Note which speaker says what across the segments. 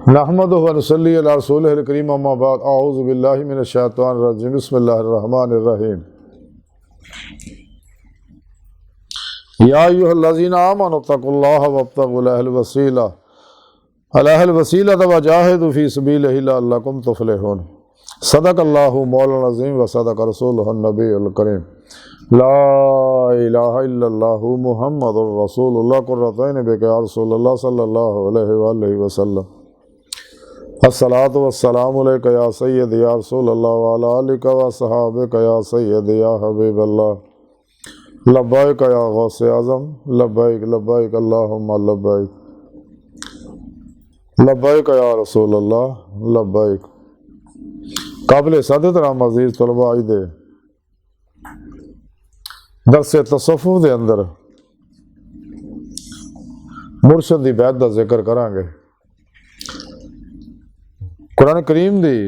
Speaker 1: नहमदुहु व नसल्ली अला रसूलिहिल करीम अम्मा बाद अऊज़ु बिल्लाहि मिनश शैतानिर रजीम बिस्मिल्लाहिर रहमानिर रहीम या अय्युहल्लज़ीना आमनु तक़ुल्लाह वब्तगू लहल वसीला वजाहिदू फ़ी सबीलिही लअल्लकुम तुफ़्लिहून सदक़ल्लाहु मौलाना अज़ीम व सदक़ रसूलुहुन नबियुल करीम ला इलाहा इल्लल्लाहु मुहम्मदुर रसूलुल्लाह कुर्रतु ऐनि बिका या रसूलल्लाह सल्लल्लाहु अलैहि वसल्लम अस्सलातु वस्सलामु अलैका या सय्यदी या रसूलल्लाह व अला आलिका व अस्हाबिका या सय्यदी या हबीबल्लाह लब्बैक या गौसे आज़म लब्बैक लब्बैक अल्लाहुम्मा लब्बैक लब्बैक या रसूलल्लाह लब्बैक। काबिल सादत राम अज़ीज़ तलबा दे दरस तसव्वुफ़ दे अंदर मुर्शद दी बैत दा जिक्र करांगे। कुरान करीम दी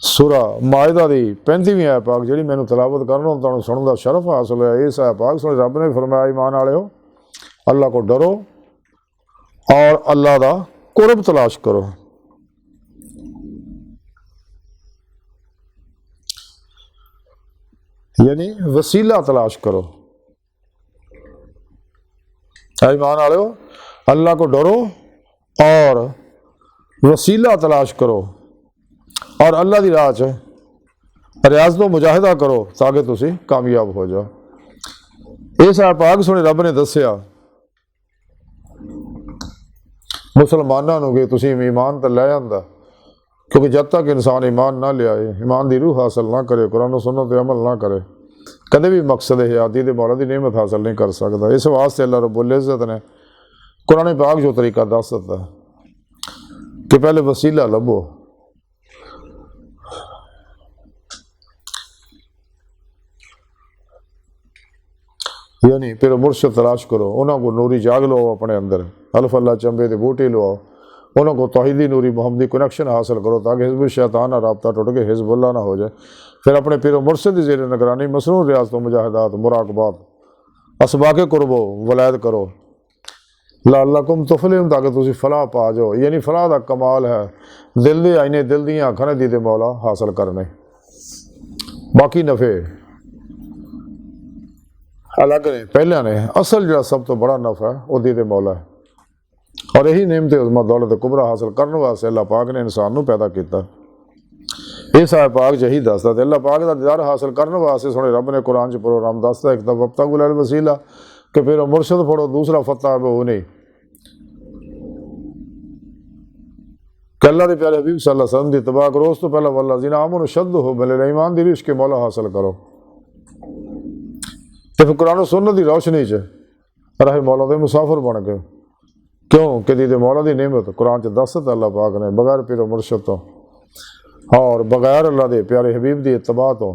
Speaker 1: सूरा माइदा दी 35वीं आयत पाक जिहड़ी मैनूं तलावत करना तुहानूं सुणन दा शरफ हासिल होया। इस आयत पाक सुन रब ने फरमाया ईमान वालेओ अल्लाह को डरो और अल्लाह दा कुर्ब तलाश करो। यानी वसीला तलाश करो। ईमान वालेओ अल्लाह को डरो और वसीला तलाश करो और अल्लाह दी राह च रियाज़ तो मुजाहिदा करो ताकि तुसी कामयाब हो जाओ। इस आयत पाक सुने रब ने दस्सिया मुसलमानों नूं कि तुसी ईमान तो लै आंदा, क्योंकि जब तक इंसान ईमान ना लियाए, ईमान की रूह हासिल ना करे, कुरान सुन्नत पे अमल ना करे, कदे भी मकसद हयाती दे मौला दी नेमत हासिल नहीं कर सकता। इस वास्ते अल्लाह रब्बुल इज़्ज़त ने कुरान पाक जो तरीका दस दिता कि पहले वसीला लभो। यानी फिर मुर्शद तलाश करो, उन्होंने को नूरी जाग लो अपने अंदर, अल्फ अल्लाह चंबे के बूटे लो, उन्होंने को तौहीदी नूरी मोहम्मदी कनेक्शन हासिल करो ताकि हिज़्ब शैतान रबता टुट के हिज़्बुल्लाह ना हो जाए। फिर अपने पीरो मुर्शद की ज़ेर निगरानी मसनून रियाज़त मुजाहिदात मुराकबात असबाके कुर्बो वलायत करो लअल्लकुम तुफ़्लिहून ताकि तुसी फलाह पा जाओ। यानी फलाह का कमाल है दिल दे आईने दिल दी अखां ने दीदे मौला हासिल करने, बाकी नफ़े अलग ने, पहले ने असल जो सब तो बड़ा नफ़ा है वह दीदे मौला है। और यही नेमत उज़्मा दौलत कुबरा हासिल करने वास्ते अल्लाह पाक ने इंसान को पैदा किया। इस आयत पाक यही दसदा ते अल्लाह पाक का दीदार हासिल करने वास्ते सोने रब ने कुरान च प्रोग्राम दसदा। एक तो वब्तगू लहल वसीला कि फिर मुर्शद पढ़ो, दूसरा फतह वो नहीं कि अल्लाह के प्यारे हबीब सल्लल्लाहु अलैहि वसल्लम की इत्तबा करो। उस तो पहले वल्लज़ीना आमनु अशद्दु बिल ईमान दी रिश्क मौला हासिल करो। तो फिर कुरान सुन्नत की रोशनी च राह मौला दे मुसाफिर बन गए। क्यों कि दीदे मौला की नेमत कुरान च दसत अल्लाह पाक ने बगैर पीरो मुर्शद तो और बगैर अल्लाह के प्यारे हबीब की इत्तबा तो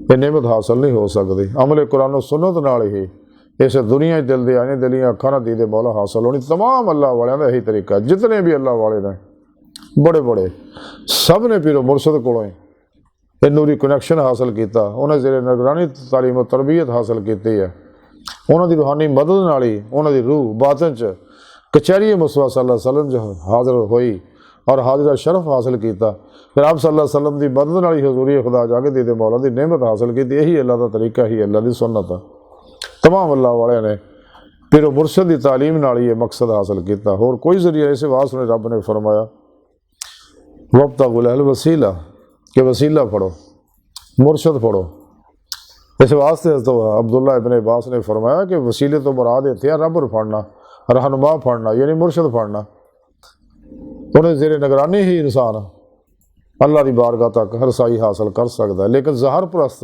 Speaker 1: ये नेमत हासिल नहीं हो सकती। अमले कुरान सुन्नत नाल ही इस दुनिया दिल दे आने दिलियाँ अखां ना दीदे मौला हासिल होनी। तमाम अल्लाह वालियां दा यही तरीका है। जितने भी अल्लाह वाले ने बड़े बड़े सब ने पीरो मुर्शद कोलों ये नूरी कनैक्शन हासिल किया, उन्हें जेरे निगरानी तालीम और तरबियत हासिल की है। उन्होंने रूहानी मदद नाल ही उन्होंने रूह बातन च कचहरी मुस्तफा सल्लल्लाहु अलैहि वसल्लम जो हाजिर हुई और हाजिर शरफ हासिल किया। फिर आप सल्लल्लाहु अलैहि वसल्लम की मदद नाल ही हजूरी खुदा जाके दीदे मौला की नेमत हासिल की। यही अल्लाह का तरीका ही अल्लाह की सुन्नत है। तमाम अल्लाह वाले ने फिर मुर्शद की तालीम नाल ही मकसद हासिल किया, होर कोई जरिया इस वास्ते ने रब ने फरमाया वब्तगू लहल वसीला कि वसीला पढ़ो, मुर्शद पढ़ो। इस वास्ते तो अब्दुल्ला इब्न अब्बास ने फरमाया कि वसीले तो मुराद इत्थे रब फड़ना, रहनुमा फड़ना, यानी मुर्शद फड़ना। उन्हें जेरे निगरानी ही इंसान अल्लाह की बारगाह तक रसाई हासिल कर सकता है। लेकिन जहर परस्त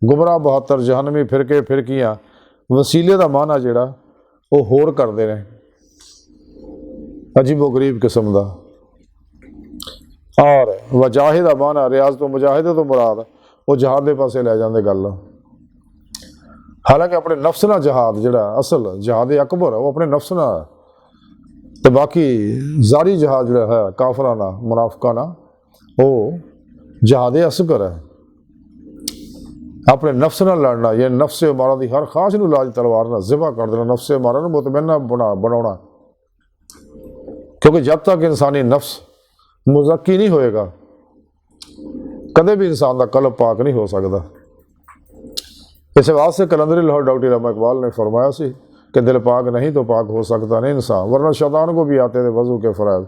Speaker 1: गुमराह बहत्तर जहनमी फिरके फिरकियाँ वसीले का माना जोड़ा वो होर करते हैं अजीबो गरीब किस्म का। और वजाहिद का माना रियाज तो मुजाहिदे तो मुराद वो जहाद के पासे लै जाते गल। हालांकि अपने नफ्स ना जहाद जोड़ा असल जहाद अकबर वो अपने नफ्स ना, तो बाकी जारी जहाद जो है काफराना मुनाफिकाना वो जहाद असगर है। अपने नफ्स नाल लड़ना, ये नफ्स मारा की हर खास नूं लाज तलवार नाल ज़िबा कर देना, नफ्स मारा मुतमन्ना बनाना। क्योंकि जब तक इंसानी नफ्स मुज़क्की नहीं होएगा कदे भी इंसान का कल्ब पाक नहीं हो सकता। इस वास्ते कलंदरी लाहौर डॉक्टर इलामा इकबाल ने फरमाया सी कि दिल पाक नहीं तो पाक हो सकता नहीं इंसान, वरना शैतान को भी आते थे वज़ू के फ़राइज़।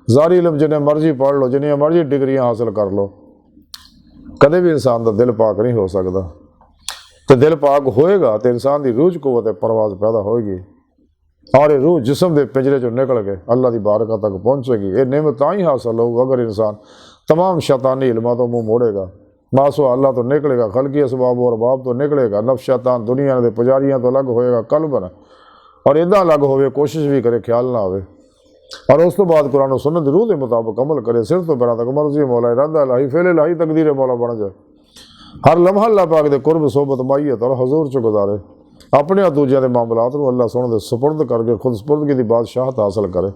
Speaker 1: ज़ारी इल्म जिन्हें मर्जी पढ़ लो, जिन्हें मर्जी डिग्रियाँ हासिल कर लो, कदे भी इंसान का दिल पाक नहीं हो सकता। तो दिल पाक होएगा तो इंसान की रूह च कुव्वत परवाज़ पैदा होएगी और ये रूह जिस्म के पिंजरे चो निकल के अल्लाह की बारगाह तक पहुँचेगी। ये नेमत तां ही हासिल होगी अगर इंसान तमाम शैतानी इल्मां तो मुँह मोड़ेगा, मासो अल्लाह तो निकलेगा, खलकी असबाब और बाब तो निकलेगा, नफ्स शैतान दुनिया के पुजारियाँ तो अलग होएगा कल्ब ना, और इदा अलग होवे कोशिश भी करे ख्याल ना आवे, और उस तो बाद कुरान सुन्नत रूह के मुताबिक अमल करे, सिर तो बिना तक मर्जी मौला इरादा लाही फेले लाही तकदीर मौला बन जाए। हर लम्हा अल्लाह पाक दे कुर्ब सोबत माईयत और हजूर च गुजारे, अपने और दूजे के मामलात को अल्लाह सोने दे सुपुर्द करके खुद सुपुर्दगी की बादशाहत हासिल करे,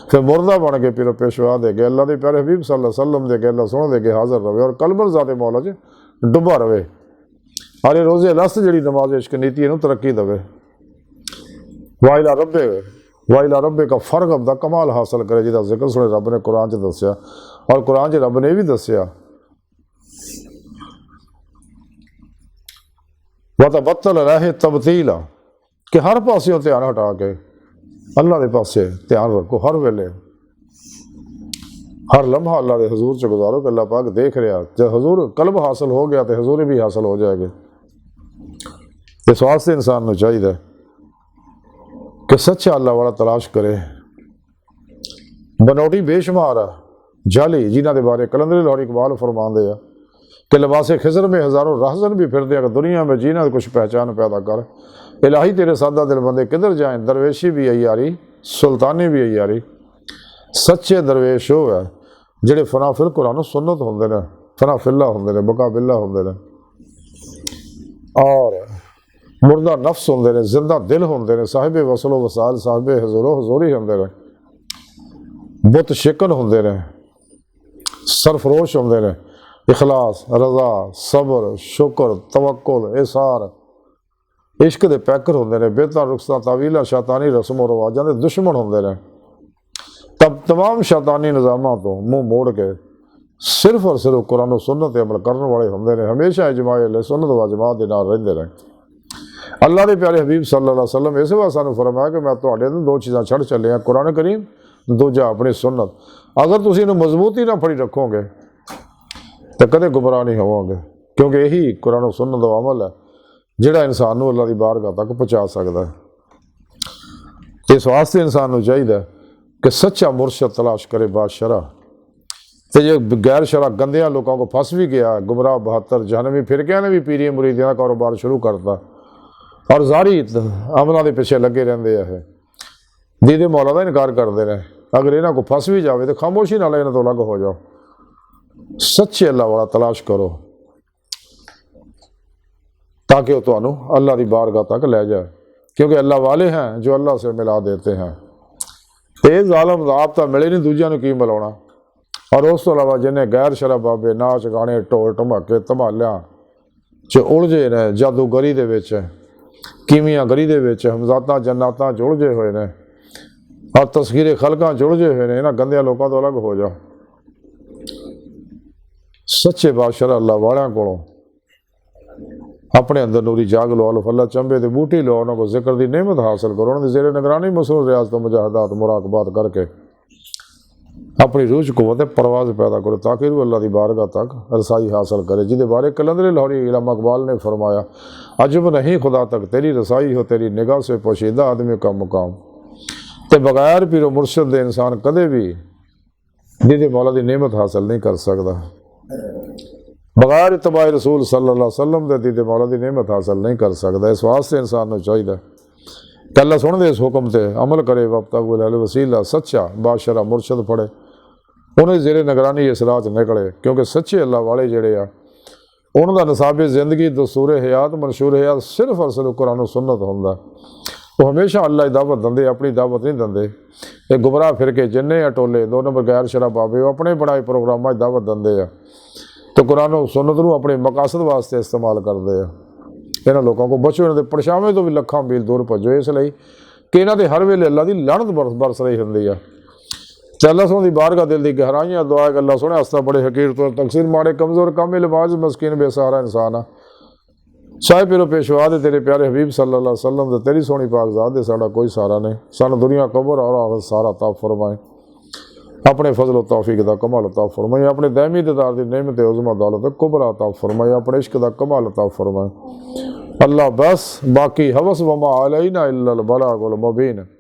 Speaker 1: फिर मुर्दा बन के फिर पेशवा दे के अल्लाह के प्यारे हबीब सल्लल्लाहु अलैहि वसल्लम दे के अल्लाह सोने दे के हाजिर रहे और कलबन ज़ाते मौला च डुबा रहे। और ये रोज़े लस्त जी नमाज इश्क नीति इनू तरक्की दवे, वाइला रब्बे का फ़र्क अबदा कमाल हासिल करे, जिसका जिक्र सुने रब ने कुरान च दसिया, और कुरान च रब ने भी दसिया वतबत्तल रहे तबतीला कि हर पासों ध्यान हटा के अल्लाह के पासे ध्यान रखो, हर वेले हर लम्हा अल्लाह के हजूर च गुजारो कि अल्लाह पाक देख रहा। जब हजूर कल्ब हासिल हो गया तो हजूरी भी हासिल हो जाएगी। इस वास्ते इंसान को चाहिए कि सच्चा अल्लाह वाला तलाश करे। बनौटी बेशुमार है जाली जिन्हों के बारे कलंदरी लाहौर इकबाल फरमाते हैं कि लिबासे खिजर में हज़ारों रहजन भी फिरते अगर दुनिया में जीना कुछ पहचान पैदा कर, इलाही तेरे सादा दिल बंदे किधर जाएं, दरवेशी भी अयारी सुल्तानी भी अयारी। सच्चे दरवेश वो है ਜਿਹੜੇ फनाफिल कुरान सुन्नत होंगे ने, फनाफिल्ला होंगे ने, मुकाबिल्ला होंगे ने, और मुर्दा नफ्स होंगे ने, जिंदा दिल होंगे ने, साहिबे वसलो वसाल साहिबे हजूरो हजूरी होंगे ने, बुत शिकन होंगे ने, सरफरोश होंगे ने, इखलास रजा सबर शुक्र तवक्कुल इसार इश्क के पैकर होंगे ने, बेता रुखसा तावीला शैतानी रस्म और रवाजा के दुश्मन होंगे ने। तब तमाम शैतानी निज़ामां तो मुँह मोड़ के सिर्फ और सिर्फ कुरान सुन्नत अमल करने वाले होंगे ने, हमेशा इजमाए सुन्नत व जमात के नाल रहिंदे रहे। अल्लाह के प्यारे हबीब सल्लल्लाहु अलैहि वसल्लम इस वास्ते सानू फरमाया कि मैं तुहाडे नाल दो चीज़ां छड़ चलिया, कुरान करीम, दूजा अपनी सुन्नत। अगर तुसीं इहनूं मजबूती ना फड़ी रखोगे तो कदे गुमराह नहीं होवोगे, क्योंकि यही कुरान सुन्नत का अमल है जिहड़ा इंसान को अल्लाह की बारगाह तक पहुँचा सकता है। इस वास्ते इंसान को चाहिए कि सच्चा मुर्शद तलाश करे बादशरा। तो जो गैर शरा गंदिया लोगों को फंस भी गया, गुमराह 72 जहनवी फिरकिया ने भी पीरी मुरीदियां का कारोबार शुरू करता और जारी अमलों के पिछे लगे रहते हैं, दीदे मौला का इनकार करते रहे। अगर इन्हों को फंस भी जाए तो खामोशी नाल इन्हों तो अलग हो जाओ। सच्चे अल्लाह वाला तलाश करो ताकि वह तुहानू अल्लाह की बारगाह तक ले जाए, क्योंकि अल्लाह वाले हैं जो अल्लाह से मिला देते हैं। तो ये जालम आप तो मिले नहीं, दूजिया की मिलाना। और उस तो अलावा जिन्हें गैर शरा बाबे नाच गाने ढोल ढमाके धमालियां च उलझे ने, जादूगरी दे विच कीमियागरी दे विच हमजातां जन्नातां च उलझे हुए ने और तस्खीरे खलकां च उलझे हुए ने, इन्हां गंदियां लोगों तो अलग हो जाओ। सच्चे बादशाह अल्लाह वालियां कोलों अपने अंदर नूरी जाग लो, अल्लाह चंबे तो बूटी लो, उन्होंने जिक्र की नेमत हासिल करो, उन्होंने जेरे निगरानी मसरूर रियाज तो मुजाहदात मुराकबात करके अपनी रूह च कुव्वत परवाज़ पैदा करो ताकि रूह अल्लाह की बारगाह तक रसाई हासिल करे, जिहदे बारे कलंदरी लाहौरी इलामा इकबाल ने फरमाया, अजब नहीं खुदा तक तेरी रसाई हो, तेरी निगाह से पोशीदा आदमी का मुकाम। तो बगैर पीरो मुर्शद दे इंसान कदे भी दीदे मौला की नेमत हासिल नहीं कर सकता, बगैर इत्तबाए रसूल सल्लल्लाहु अलैहि वसल्लम दे दीदे मौला की नेमत हासिल नहीं कर सकता। इस वास्ते इंसान को चाहिए कि अल्लाह सुन दे इस हुक्म से अमल करे, वब्तगू इलैहिल वसीला, सच्चा बादशाह मुर्शद फड़े, उन्हें जेरे निगरानी इस राह निकले, क्योंकि सच्चे अल्लाह वाले जोड़े आ उन्होंने निसाबे जिंदगी दस्तूर हयात मंशूर हयात सिर्फ और सिर्फ कुरान सुन्नत होंदा। वो हमेशा अल्लाह की दावत देंदे, अपनी दावत नहीं देंदे। ये गुमराह फिर के जिन्ने आ टोले 2 नंबर गैर शरा बाबे अपने बनाए प्रोग्रामां दावत देंदे आ, तो कुरान सुन्नत नूं अपने मकासद वास्ते इस्तेमाल करते हैं। इन्होंने लोगों को बचो, इन्होंने परछावें तो भी लखां मील दूर भजो, इसलिए कि इन्हों के हर वेले अल्लाह की लानत बरस रही होंदी है। चल सों दी बारगाह दिल दी गहराइयां दुआ अल्लाह सोने हस्ता बड़े हकीर तो तकसीर माड़े कमज़ोर कामिल बाज मस्कीन बेसहारा इंसान आ शाह पिरो पेशवा दे तेरे प्यारे हबीब सल्लल्लाहु अलैहि वसल्लम दे तेरी सोनी पाक ज़ात दे साडा कोई सहारा नहीं सानू दुनिया कब्र और आखिरत सारा अता फरमाए अपने फजल तौफीक दा कमाल अता फरमाए अपने दायमी दीदार दी नेमत उज़मा दौलत कुबरा अता फरमाए अपने इश्क दा कमाल अता फरमाए अल्लाह बस बाकी हवस वमा अलैना इल्लल बलागुल मुबीन।